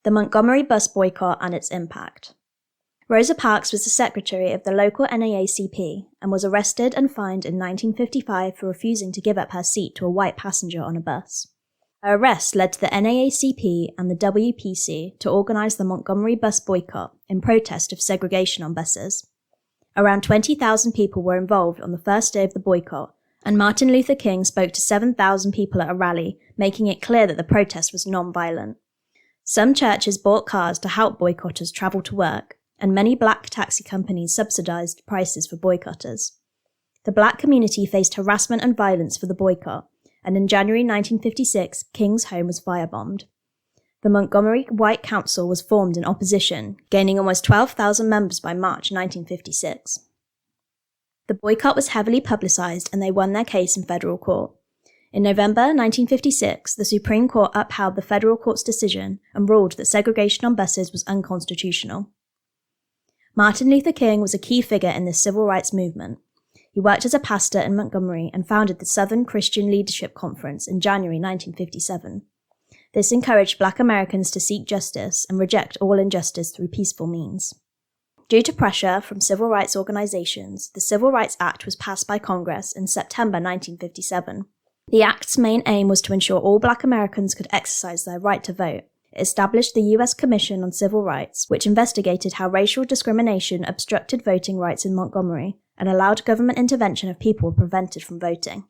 The Montgomery bus boycott and its impact. Rosa Parks was the secretary of the local NAACP and was arrested and fined in 1955 for refusing to give up her seat to a white passenger on a bus. Her arrest led to the NAACP and the WPC to organize the Montgomery bus boycott in protest of segregation on buses. Around 20,000 people were involved on the first day of the boycott, and Martin Luther King spoke to 7,000 people at a rally, making it clear that the protest was non-violent. Some churches bought cars to help boycotters travel to work, and many black taxi companies subsidized prices for boycotters. The black community faced harassment and violence for the boycott, and in January 1956, King's home was firebombed. The Montgomery White Council was formed in opposition, gaining almost 12,000 members by March 1956. The boycott was heavily publicized and they won their case in federal court. In November 1956, the Supreme Court upheld the federal court's decision and ruled that segregation on buses was unconstitutional. Martin Luther King was a key figure in this civil rights movement. He worked as a pastor in Montgomery and founded the Southern Christian Leadership Conference in January 1957. This encouraged Black Americans to seek justice and reject all injustice through peaceful means. Due to pressure from civil rights organizations, the Civil Rights Act was passed by Congress in September 1957. The Act's main aim was to ensure all Black Americans could exercise their right to vote. It established the U.S. Commission on Civil Rights, which investigated how racial discrimination obstructed voting rights in Montgomery and allowed government intervention if people were prevented from voting.